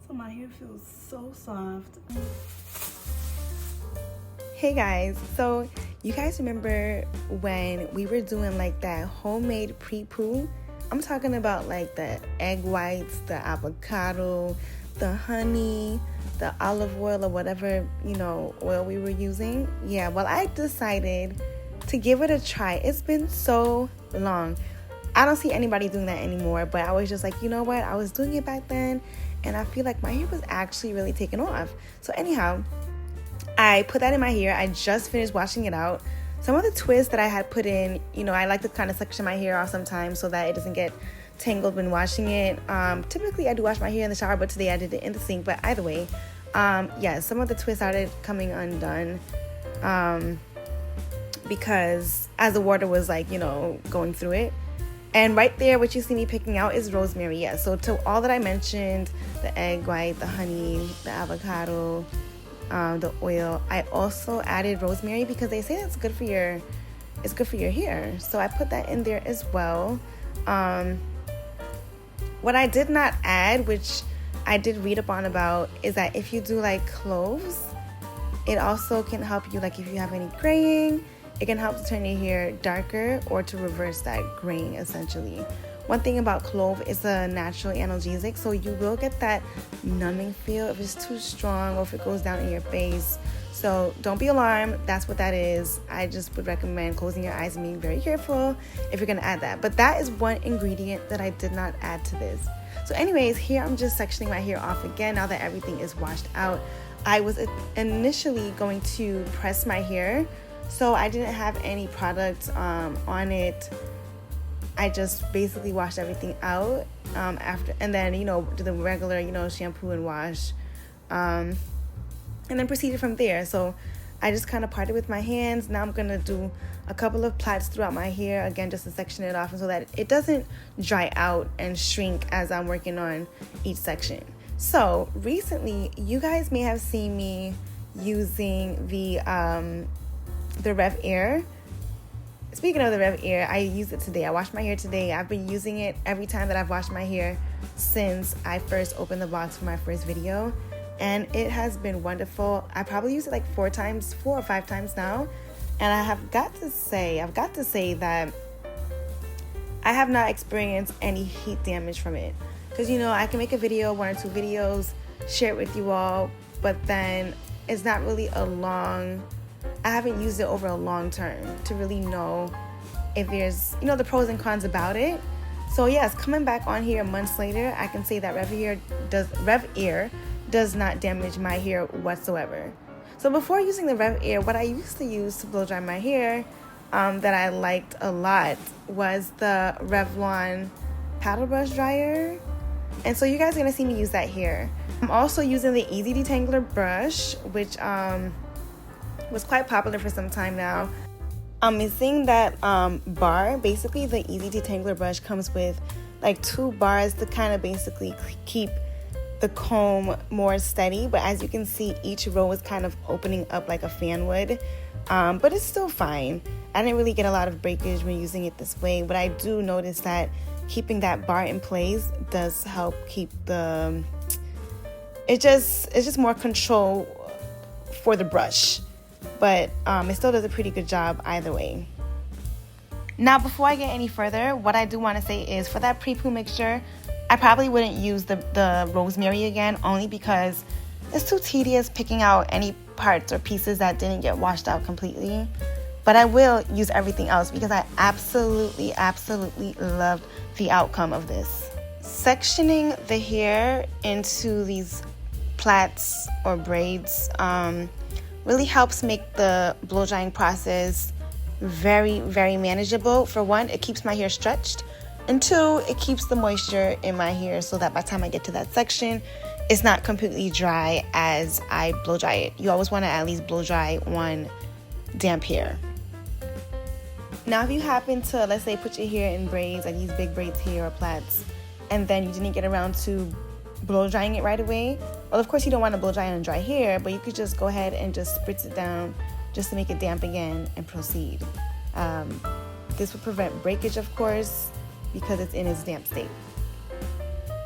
Also, my hair feels so soft. Hey guys, so you guys remember when we were doing like that homemade pre-poo? I'm talking about like the egg whites, the avocado, the honey, the olive oil, or whatever, oil we were using. Yeah, well, I decided to give it a try. It's been so long. I don't see anybody doing that anymore, but I was just like, you know what? I was doing it back then, and I feel like my hair was actually really taking off. So anyhow, I put that in my hair. I just finished washing it out. Some of the twists that I had put in, I like to kind of section my hair off sometimes so that it doesn't get tangled when washing it. Typically, I do wash my hair in the shower, but today I did it in the sink. But either way, some of the twists started coming undone because as the water was going through it. And right there, what you see me picking out is rosemary. Yeah, so to all that I mentioned, the egg white, the honey, the avocado, the oil, I also added rosemary because they say it's good for your hair. So I put that in there as well. What I did not add, which I did read up on about, is that if you do like cloves, it also can help you, like if you have any graying, it can help to turn your hair darker or to reverse that graying essentially. One thing about clove, it's a natural analgesic, so you will get that numbing feel if it's too strong or if it goes down in your face. So don't be alarmed, that's what that is. I just would recommend closing your eyes and being very careful if you're gonna add that. But that is one ingredient that I did not add to this. So anyways, here I'm just sectioning my hair off again now that everything is washed out. I was initially going to press my hair, so I didn't have any product on it. I just basically washed everything out after, and then do the regular shampoo and wash, and then proceeded from there. So I just kind of parted with my hands. Now I'm gonna do a couple of plaits throughout my hair again, just to section it off, and so that it doesn't dry out and shrink as I'm working on each section. So recently, you guys may have seen me using the Rev Air. Speaking of the Rev Air, I used it today. I washed my hair today. I've been using it every time that I've washed my hair since I first opened the box for my first video, and it has been wonderful. I probably used it like 4 or 5 times now, and I've got to say that I have not experienced any heat damage from it. Because I can make a video, 1 or 2 videos, share it with you all, but then it's not really I haven't used it over a long term to really know if there's, the pros and cons about it. So yes, coming back on here months later, I can say that Rev Air does not damage my hair whatsoever. So before using the Rev Air, what I used to use to blow dry my hair that I liked a lot was the Revlon paddle brush dryer. And so you guys are going to see me use that here. I'm also using the Easy Detangler brush, which was quite popular for some time now. I'm missing that bar. Basically, the Easy Detangler brush comes with like 2 bars to kind of basically keep the comb more steady. But as you can see, each row is kind of opening up like a fan would. But it's still fine. I didn't really get a lot of breakage when using it this way, but I do notice that keeping that bar in place does help keep it's just more control for the brush. But it still does a pretty good job either way. Now, before I get any further, what I do want to say is for that pre-poo mixture, I probably wouldn't use the rosemary again, only because it's too tedious picking out any parts or pieces that didn't get washed out completely. But I will use everything else because I absolutely loved the outcome of this. Sectioning the hair into these plaits or braids really helps make the blow drying process very manageable. For one, it keeps my hair stretched, and 2, it keeps the moisture in my hair so that by the time I get to that section, it's not completely dry as I blow dry it. You always want to at least blow dry on damp hair. Now, if you happen to, let's say, put your hair in braids, like these big braids here or plaits, and then you didn't get around to blow drying it right away, well, of course you don't want to blow dry on dry hair, but you could just go ahead and just spritz it down just to make it damp again and proceed. This would prevent breakage, of course, because it's in its damp state.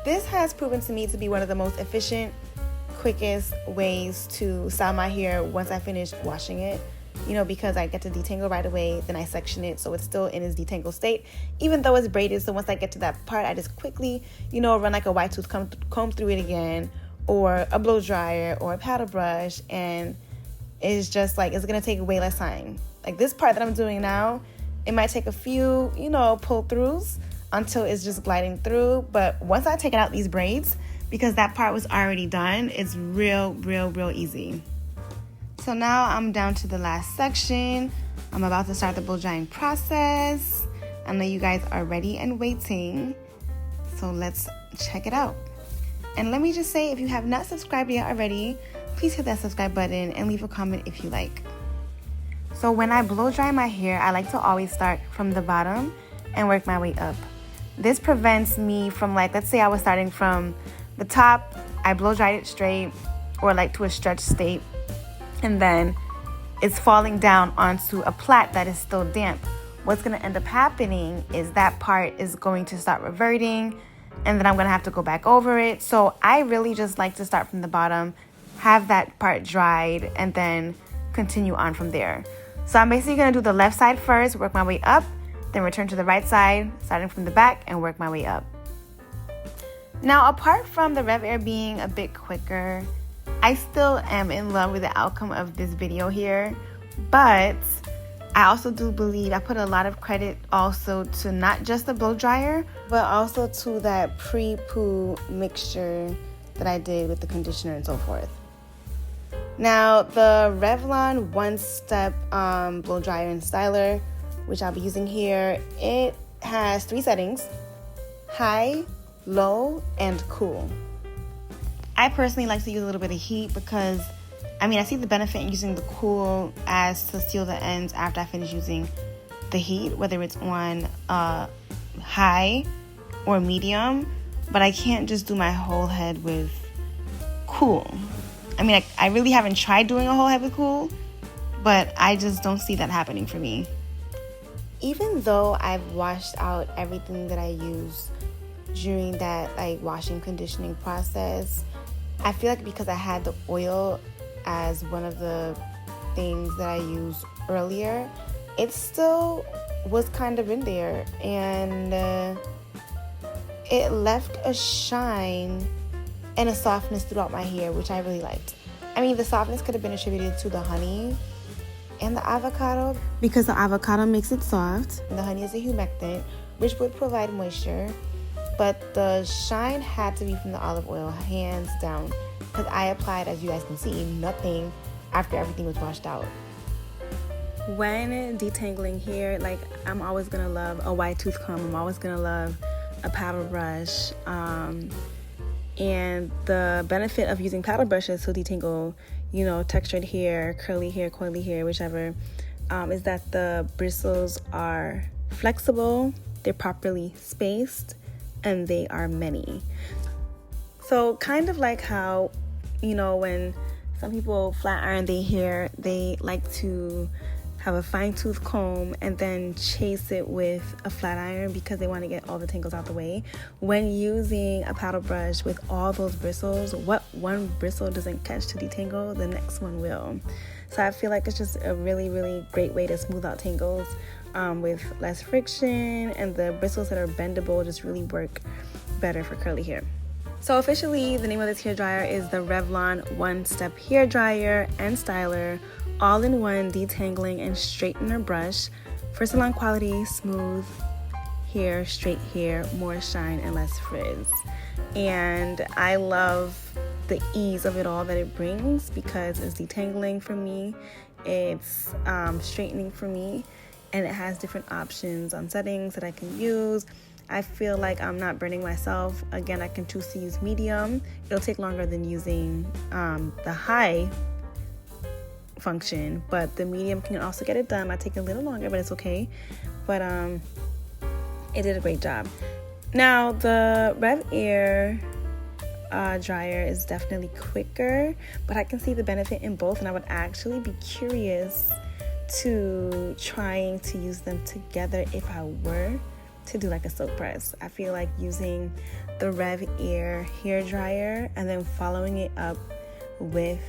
This has proven to me to be one of the most efficient, quickest ways to style my hair once I finish washing it. Because I get to detangle right away, then I section it so it's still in its detangled state, even though it's braided. So once I get to that part, I just quickly, run like a white tooth comb through it again, or a blow dryer or a paddle brush, and it's just like, it's gonna take way less time. Like this part that I'm doing now, it might take a few, pull throughs until it's just gliding through. But once I take out these braids, because that part was already done, it's real easy. So now I'm down to the last section. I'm about to start the blow drying process. I know you guys are ready and waiting, so let's check it out. And let me just say, if you have not subscribed yet already, please hit that subscribe button and leave a comment if you like. So when I blow dry my hair, I like to always start from the bottom and work my way up. This prevents me from, like, let's say I was starting from the top, I blow dried it straight or like to a stretched state, and then it's falling down onto a plait that is still damp. What's going to end up happening is that part is going to start reverting, and then I'm going to have to go back over it. So I really just like to start from the bottom, have that part dried, and then continue on from there. So I'm basically going to do the left side first, work my way up, then return to the right side, starting from the back, and work my way up. Now, apart from the Rev Air being a bit quicker, I still am in love with the outcome of this video here, but I also do believe I put a lot of credit also to not just the blow dryer, but also to that pre-poo mixture that I did with the conditioner and so forth. Now, the Revlon one-step blow dryer and styler, which I'll be using here, it has 3 settings: high, low, and cool. I personally like to use a little bit of heat because, I see the benefit in using the cool as to seal the ends after I finish using the heat, whether it's on high or medium, but I can't just do my whole head with cool. I really haven't tried doing a whole head with cool, but I just don't see that happening for me. Even though I've washed out everything that I used during that washing conditioning process, I feel like because I had the oil as one of the things that I used earlier, it still was kind of in there, and it left a shine and a softness throughout my hair, which I really liked. The softness could have been attributed to the honey and the avocado, because the avocado makes it soft, and the honey is a humectant, which would provide moisture. But the shine had to be from the olive oil, hands down, because I applied, as you guys can see, nothing after everything was washed out. When detangling hair, I'm always going to love a white tooth comb. I'm always going to love a paddle brush. And the benefit of using paddle brushes to detangle, textured hair, curly hair, coily hair, whichever, is that the bristles are flexible, they're properly spaced, and they are many. So kind of like how, when some people flat iron their hair, they like to have a fine tooth comb and then chase it with a flat iron because they want to get all the tangles out the way. When using a paddle brush with all those bristles, what one bristle doesn't catch to detangle, the next one will. So I feel like it's just a really great way to smooth out tangles with less friction, and the bristles that are bendable just really work better for curly hair. So officially, the name of this hair dryer is the Revlon one-step hair dryer and styler, all-in-one detangling and straightener brush for salon quality, smooth hair, straight hair, more shine, and less frizz. And I love the ease of it all that it brings, because it's detangling for me, it's straightening for me, and it has different options on settings that I can use. I feel like I'm not burning myself. Again, I can choose to use medium. It'll take longer than using the high function, but the medium can also get it done. Might take a little longer, but it's okay. But it did a great job. Now, the Rev Air dryer is definitely quicker, but I can see the benefit in both, and I would actually be curious to trying to use them together if I were to do like a soap press. I feel like using the Rev Air hair dryer and then following it up with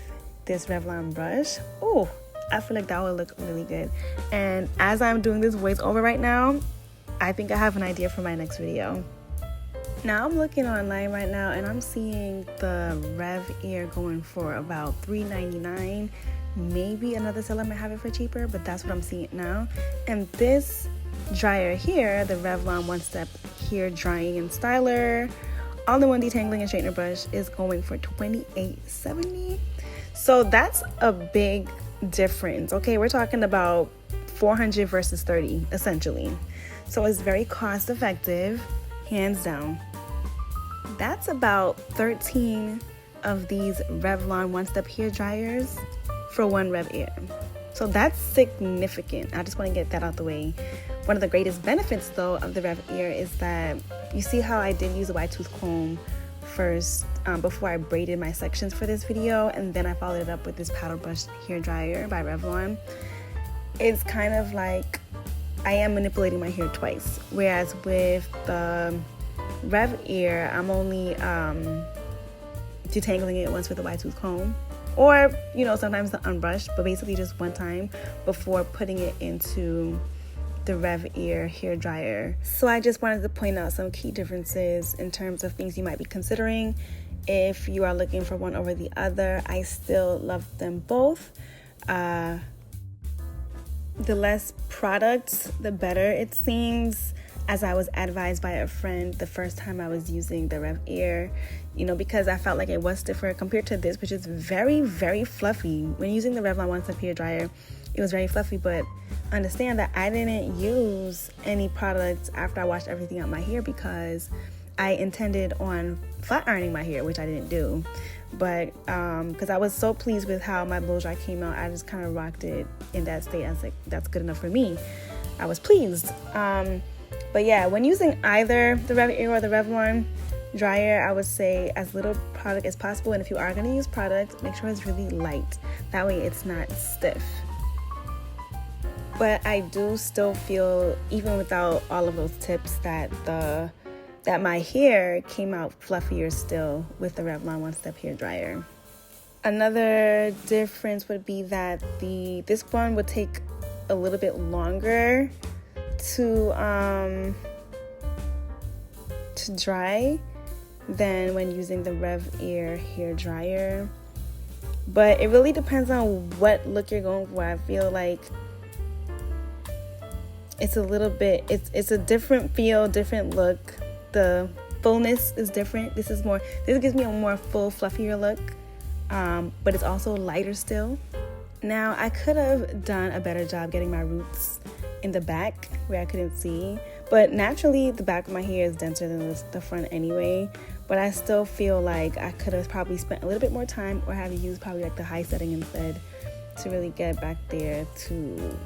this Revlon brush, oh, I feel like that would look really good. And as I'm doing this voiceover right now, I think I have an idea for my next video. Now I'm looking online right now and I'm seeing the Rev Air going for about $3.99. Maybe another seller might have it for cheaper, but that's what I'm seeing now. And this dryer here, the Revlon One Step Hair Drying and Styler All-in-One Detangling and Straightener Brush, is going for $28.70. So that's a big difference. Okay, we're talking about $400 versus $30 essentially. So it's very cost effective, hands down. That's about 13 of these Revlon One Step Hair Dryers for one Rev Air. So that's significant. I just want to get that out the way. One of the greatest benefits though of the Rev Air is that you see how I did use a wide tooth comb first before I braided my sections for this video, and then I followed it up with this paddle brush hair dryer by Revlon. It's kind of like I am manipulating my hair twice, whereas with the Rev Air I'm only detangling it once with a wide tooth comb, or sometimes the unbrushed, but basically just one time before putting it into the Rev Air hair dryer. So I just wanted to point out some key differences in terms of things you might be considering if you are looking for one over the other. I still love them both. The less products, the better it seems, as I was advised by a friend the first time I was using the Rev Air, because I felt like it was stiffer compared to this, which is very, very fluffy. When using the Revlon One Step Hair Dryer, it was very fluffy, but understand that I didn't use any products after I washed everything out my hair because I intended on flat ironing my hair, which I didn't do. But because I was so pleased with how my blow dry came out, I just kind of rocked it in that state. I was like, that's good enough for me. I was pleased. But yeah, when using either the Rev Air or the Revlon dryer, I would say as little product as possible. And if you are going to use product, make sure it's really light. That way it's not stiff. But I do still feel, even without all of those tips, that my hair came out fluffier still with the Revlon One Step Hair Dryer. Another difference would be that this one would take a little bit longer to dry than when using the Rev Air hair dryer. But it really depends on what look you're going for. I feel like it's a little bit, it's a different feel, different look. The fullness is different. This gives me a more full, fluffier look, but it's also lighter still. Now, I could have done a better job getting my roots in the back where I couldn't see, but naturally the back of my hair is denser than the front anyway. But I still feel like I could have probably spent a little bit more time, or have used probably like the high setting instead, to really get back there to,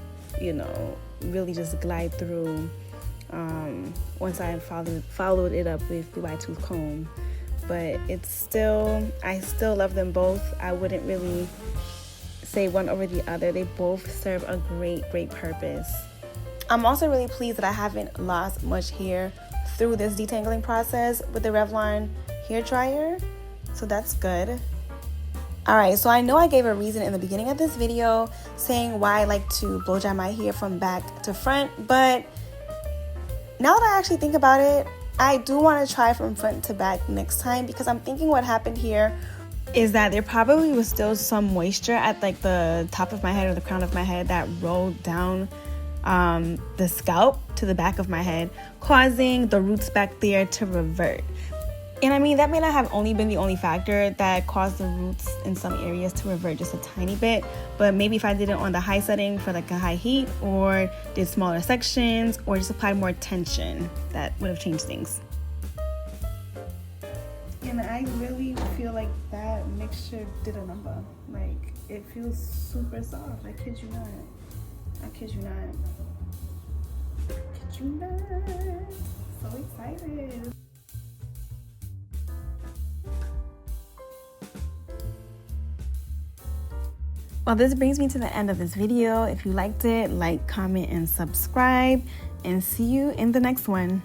really just glide through once I followed it up with the wide tooth comb. But I still love them both. I wouldn't really say one over the other. They both serve a great purpose. I'm also really pleased that I haven't lost much hair through this detangling process with the Revlon hair dryer, so that's good. Alright, so I know I gave a reason in the beginning of this video saying why I like to blow dry my hair from back to front, but now that I actually think about it, I do want to try from front to back next time, because I'm thinking what happened here is that there probably was still some moisture at like the top of my head or the crown of my head that rolled down the scalp to the back of my head, causing the roots back there to revert. And I mean, that may not have only been the only factor that caused the roots in some areas to revert just a tiny bit, but maybe if I did it on the high setting for like a high heat, or did smaller sections, or just applied more tension, that would have changed things. And I really feel like that mixture did a number. Like, it feels super soft. I kid you not. So excited. Well, this brings me to the end of this video. If you liked it, like, comment, and subscribe. and see you in the next one.